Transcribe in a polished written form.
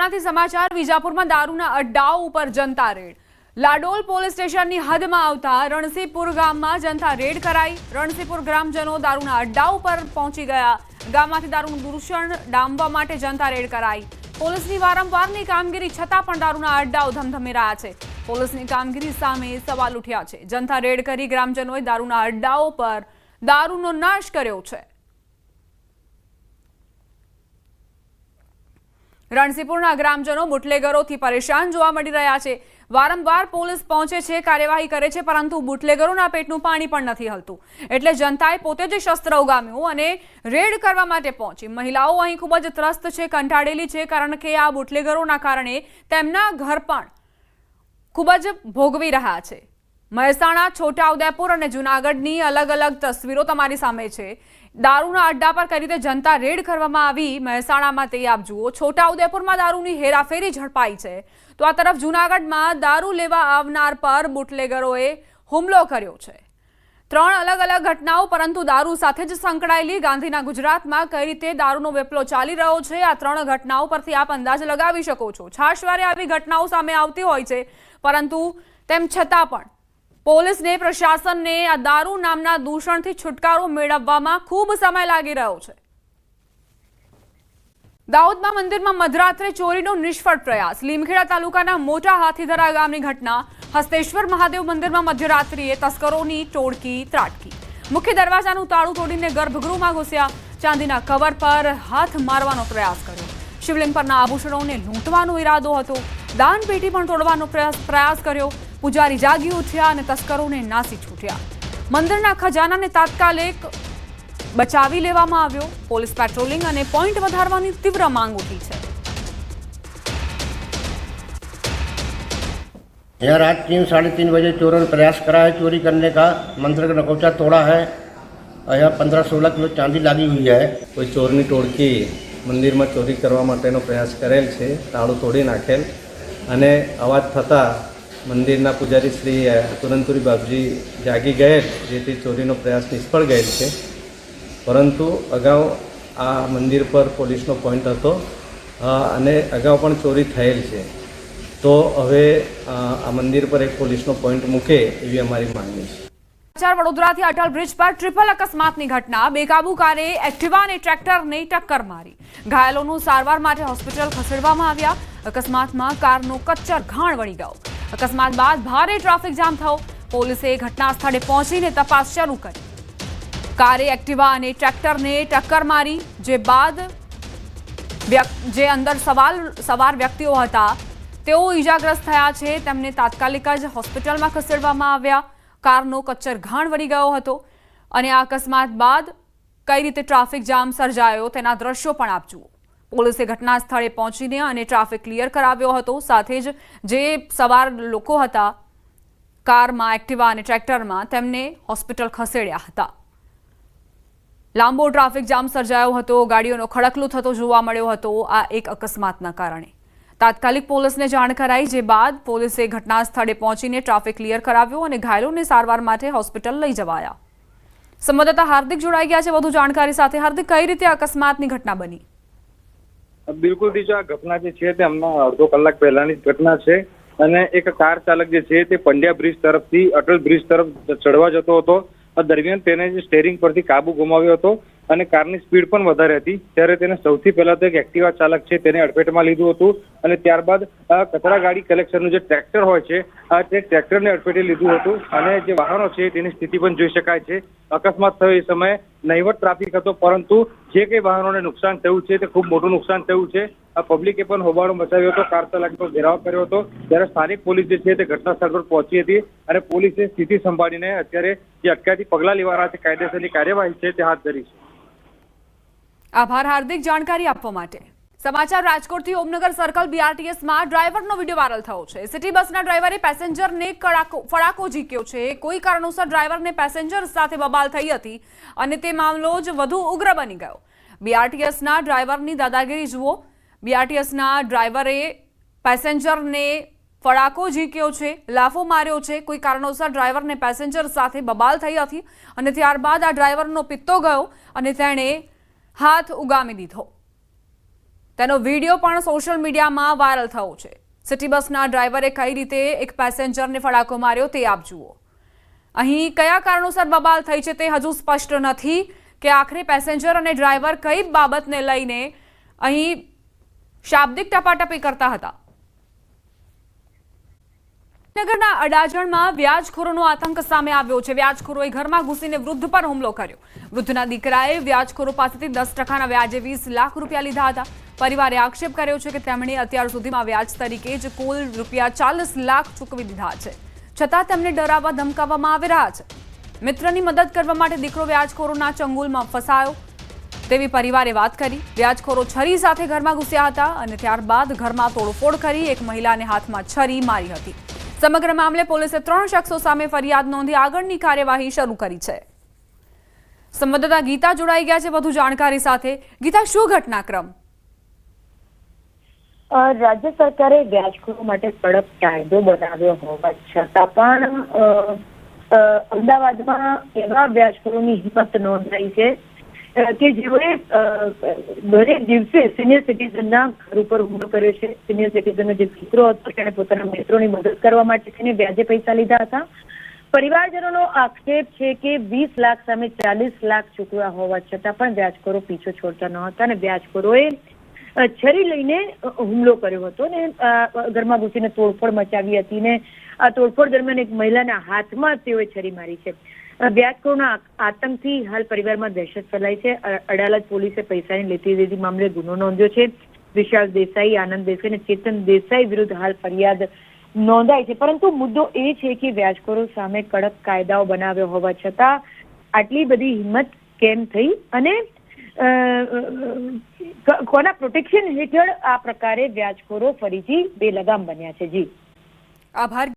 મહેસાણાથી સમાચાર વિજાપુરમાં દારૂના અડ્ડાઓ ઉપર જનતા રેડ। લાડોલ પોલીસ સ્ટેશનની હદમાં આવતા રણસીપુર ગામમાં જનતા રેડ કરાઈ। રણસીપુર ગ્રામજનો દારૂના અડ્ડાઓ પર પહોંચી ગયા। ગામમાંથી દારૂનું દૂષણ ડામવા માટે જનતા રેડ કરાઈ। પોલીસની વારંવારની કામગીરી છતાં પણ દારૂના અડ્ડાઓ ધમધમી રહ્યા છે। પોલીસની કામગીરી સામે સવાલ ઉઠ્યા છે। જનતા રેડ કરી ગ્રામજનોએ દારૂના અડ્ડાઓ પર દારૂનો નાશ કર્યો છે। રણસીપુરના ગ્રામજનો બુટલેગરોથી પરેશાન જોવા મળી રહ્યા છે। વારંવાર પોલીસ પહોંચે છે, કાર્યવાહી કરે છે, પરંતુ બુટલેગરોના પેટનું પાણી પણ નથી હલતું। એટલે જનતાએ પોતે જ શસ્ત્ર ઉગામ્યું અને રેડ કરવા માટે પહોંચી। મહિલાઓ અહીં ખૂબ જ ત્રસ્ત છે, કંટાળેલી છે, કારણ કે આ બુટલેગરોના કારણે તેમના ઘર પણ ખૂબ જ ભોગવી રહ્યા છે। મહેસાણા, છોટાઉદેપુર અને જૂનાગઢની અલગ અલગ તસવીરો તમારી સામે છે। દારૂના અડ્ડા પર કઈ રીતે જનતા રેડ કરવામાં આવી મહેસાણામાં તે આપ જુઓ। છોટાઉદેપુરમાં દારૂની હેરાફેરી ઝડપાઈ છે, તો આ તરફ જૂનાગઢમાં દારૂ લેવા આવનાર પર બુટલેગરોએ હુમલો કર્યો છે। ત્રણ અલગ અલગ ઘટનાઓ, પરંતુ દારૂ સાથે જ સંકળાયેલી। ગાંધીના ગુજરાતમાં કઈ રીતે દારૂનો વેપલો ચાલી રહ્યો છે, આ ત્રણ ઘટનાઓ પરથી આપ અંદાજ લગાવી શકો છો। છાશવારે આવી ઘટનાઓ સામે આવતી હોય છે, પરંતુ તેમ છતાં પણ પોલીસને, પ્રશાસનને આ દારૂ નામના દૂષણથી છુટકારો મેળવવામાં ખૂબ સમય લાગી રહ્યો છે। દાહોદમાં મંદિરમાં મધરાત્રે ચોરીનો નિષ્ફળ પ્રયાસ। લીમખેડા તાલુકાના મોટા હાથીધરા ગામની ઘટના। હસ્તેશ્વર મહાદેવ મંદિરમાં મધ્યરાત્રિએ તસ્કરોની ટોળકી ત્રાટકી। મુખ્ય દરવાજાનું તાળું તોડીને ગર્ભગૃહમાં ઘૂસ્યા। ચાંદીના કવર પર હાથ મારવાનો પ્રયાસ કર્યો। શિવલિંગ પરના આભૂષણોને લૂંટવાનો ઈરાદો હતો। દાન પેટી પણ તોડવાનો પ્રયાસ કર્યો। પૂજારી જાગી ઉઠ્યા અને તસ્કરોને નાસી છૂટ્યા। મંદિરના ખજાનાને તાત્કાલિક બચાવી લેવામાં આવ્યો। પોલીસ પેટ્રોલિંગ અને પોઈન્ટ વધારવાની તીવ્ર માંગ ઉઠી છે। यहाँ रात 3-3:30 बजे चोरों ने प्रयास करा है चोरी करने का। मंदिर का नकोचा तोड़ा है और यहाँ 15-16 किलो चांदी लागी हुई है। कोई ચોરની ટોળકી મંદિરમાં ચોરી કરવા માટેનો પ્રયાસ કરેલ છે, તાળું તોડી નાખેલ અને અવાજ થતાં મંદિરના પૂજારી શ્રી તુરંતુરી બાપજી જાગી ગયેલ, જેથી ચોરીનો પ્રયાસ નિષ્ફળ ગયેલ છે। પરંતુ અગાઉ આ મંદિર પર પોલીસનો પોઈન્ટ હતો અને અગાઉ પણ ચોરી થયેલ છે, તો હવે આ મંદિર પર એક પોલીસનો પોઈન્ટ મૂકે એવી અમારી માંગણી છે। વડોદરાથી અટલ બ્રિજ પર ટ્રિપલ અકસ્માતની ઘટના। બેકાબુ કારે એક્ટિવા અને ટ્રેક્ટરને ટક્કર મારી। ઘાયલોનું સારવાર માટે હોસ્પિટલ ખસેડવામાં આવ્યા। અકસ્માતમાં કારનો કચ્ચર ઘાણ વળી ગયો। અકસ્માત બાદ ભારે ટ્રાફિક જામ થયો। પોલીસે ઘટના સ્થળે પહોંચીને તપાસ શરૂ કરી। કારે એક્ટિવા અને ટ્રેક્ટરને ટક્કર મારી, જે બાદ જે અંદર સવાર વ્યક્તિઓ હતા તેઓ ઈજાગ્રસ્ત થયા છે। તેમને તાત્કાલિક જ હોસ્પિટલમાં ખસેડવામાં આવ્યા। કારનો કચ્ચર ઘાણ વળી ગયો હતો અને આ અકસ્માત બાદ કઈ રીતે ટ્રાફિક જામ સર્જાયો તેના દ્રશ્યો પણ આપ જુઓ। પોલીસે ઘટના સ્થળે પહોંચીને અને ટ્રાફિક ક્લિયર કરાવ્યો હતો। સાથે જ જે સવાર લોકો હતા કારમાં, એક્ટિવા અને ટ્રેક્ટરમાં, તેમને હોસ્પિટલ ખસેડ્યા હતા। લાંબો ટ્રાફિક જામ સર્જાયો હતો। ગાડીઓનો ખડકલો થતો જોવા મળ્યો હતો આ એક અકસ્માતના કારણે। તાત્કાલિક પોલીસને જાણ કરાઈ, જે બાદ પોલીસે ઘટના સ્થળે પહોંચીને ટ્રાફિક ક્લિયર કરાવ્યો અને ઘાયલોને સારવાર માટે હોસ્પિટલ લઈ જવાયા। સંવાદદાતા હાર્દિક જોડાઈ ગયા છે વધુ જાણકારી સાથે। હાર્દિક, કઈ રીતે અકસ્માતની ઘટના બની? બિલકુલ દીજો, આ ઘટના જે છે તે હમણાં અડધો કલાક પહેલાની જ ઘટના છે અને એક કાર ચાલક જે છે તે પંડ્યા બ્રિજ તરફથી અટલ બ્રિજ તરફ ચડવા જતો હતો। દરમિયાન તેને જે સ્ટેરિંગ પરથી કાબુ ગુમાવ્યો હતો અને કારની સ્પીડ પણ વધારે હતી, ત્યારે તેને સૌથી પહેલા તો એક એક્ટિવા ચાલક છે તેને અડફેટમાં લીધું હતું અને ત્યારબાદ કચરા ગાડી કલેક્શનનું જે ટ્રેક્ટર હોય છે તે ટ્રેક્ટરને અડફેટે લીધું હતું અને જે વાહનો છે તેની સ્થિતિ પણ જોઈ શકાય છે। અકસ્માત થયો એ સમયે નહીવત ટ્રાફિક હતો, પરંતુ જે કંઈ વાહનોને નુકસાન થયું છે તે ખૂબ મોટું નુકસાન થયું છે। આ પબ્લિકે પણ હોબાળો મચાવ્યો હતો, કાર ચાલકનો ઘેરાવ કર્યો હતો, ત્યારે સ્થાનિક પોલીસ જે છે તે ઘટના સ્થળ પર પહોંચી હતી અને પોલીસે સ્થિતિ સંભાળીને અત્યારે જે અટકાયતી પગલાં લેવાના છે, કાયદેસરની કાર્યવાહી છે તે હાથ ધરી છે। આભાર હાર્દિક, જાણકારી આપવા માટે। સમાચાર રાજકોટથી। ઓમનગર સર્કલ બીઆરટીએસમાં ડ્રાઈવરનો વિડીયો વાયરલ થયો છે। સિટી બસના ડ્રાઈવરે પેસેન્જરને ફડાકો ઝીક્યો છે। કોઈ કારણોસર ડ્રાઈવરને પેસેન્જર સાથે બબાલ થઈ હતી અને તે મામલો જ વધુ ઉગ્ર બની ગયો। બીઆરટીએસના ડ્રાઈવરની દાદાગીરી જુઓ। બીઆરટીએસના ડ્રાઈવરે પેસેન્જરને ફડાકો ઝીક્યો છે, લાફો માર્યો છે। કોઈ કારણોસર ડ્રાઈવરને પેસેન્જર સાથે બબાલ થઈ હતી અને ત્યારબાદ આ ડ્રાઈવરનો પિત્તો ગયો અને તેણે હાથ ઉગામી દીધો। તેનો વિડીયો પણ સોશિયલ મીડિયામાં વાયરલ થયો છે. સિટી બસના ડ્રાઈવરે કઈ રીતે એક પેસેન્જરને ફડાકો માર્યો તે આપ જુઓ. અહીં કયા કારણોસર બબાલ થઈ છે તે હજુ સ્પષ્ટ નથી કે આખરે પેસેન્જર અને ડ્રાઈવર કઈ બાબતને લઈને અહીં શાબ્દિક ટપાટપી કરતા હતા. નગરના અડાજણમાં વ્યાજખોરોનો આતંક સામે આવ્યો છે. વ્યાજખોરોએ ઘરમાં ઘૂસીને વૃદ્ધ પર હુમલો કર્યો. વૃદ્ધના દીકરાએ વ્યાજખોરો પાસેથી 10% વ્યાજે 20 લાખ રૂપિયા લીધા હતા. પરિવારે આક્ષેપ કર્યો છે કે તેમણે અત્યાર સુધીમાં વ્યાજ તરીકે જ કુલ રૂપિયા 40 લાખ ચૂકવી દીધા છે. છતાં તેમને ડરાવવા ધમકાવવામાં આવી રહ્યા છે. મિત્રની મદદ કરવા માટે દીકરો વ્યાજખોરોના ચંગુલમાં ફસાયો તેવી પરિવારે વાત કરી. વ્યાજખોરો છરી સાથે ઘરમાં ઘૂસ્યા હતા અને ત્યારબાદ ઘરમાં તોડફોડ કરી એક મહિલાને હાથમાં છરી મારી હતી. સમગ્ર મામલે પોલીસે 3 શખ્સો સામે ફરિયાદ નોંધી આગળની કાર્યવાહી શરૂ કરી છે. સંવાદદાતા ગીતા જોડાઈ ગયા છે વધુ જાણકારી સાથે. ગીતા, શું ઘટનાક્રમ? રાજ્ય સરકારે વ્યાજખોરો માટે કડક કાયદો બનાવ્યો હોવા છતાં પણ અમદાવાદમાં એવા વ્યાજખોરોની હિંમત નોંધાઈ છે કે જેઓએ દરેક દિવસે સિનિયર સિટીઝનના ઘર ઉપર હુમલો કર્યો છે. સિનિયર સિટીઝનનો જે દીકરો હતો તેણે પોતાના મિત્રોની મદદ કરવા માટે તેને વ્યાજે પૈસા લીધા હતા. પરિવારજનોનો આક્ષેપ છે કે 20 લાખ સામે 40 લાખ ચૂકવ્યા હોવા છતાં પણ વ્યાજખોરો પીછો છોડતા ન હતા અને વ્યાજખોરોએ છરી લઈને હુમલો કર્યો હતો ને ઘરમાં ઘૂસીને તોડફોડ મચાવી હતી ને આ તોડફોડ દરમિયાન એક મહિલાના હાથમાં તેઓએ છરી મારી છે. વ્યાજખોરોના આતંકથી હાલ પરિવારમાં દહેશત ફેલાઈ છે. અડાલજ પોલીસે પૈસાની લેતી દેતી મામલે ગુનો નોંધ્યો છે. વિશાલ દેસાઈ, આનંદ દેસાઈ અને ચેતન દેસાઈ વિરુદ્ધ હાલ ફરિયાદ નોંધાઈ છે. પરંતુ મુદ્દો એ છે કે વ્યાજખોરો સામે કડક કાયદાઓ બનાવ્યો હોવા છતાં આટલી બધી હિંમત કેમ થઈ અને કોના પ્રોટેક્શન હેઠળ આ પ્રકારે વ્યાજખોરો ફરીથી બેલગામ બન્યા છે? જી આભાર.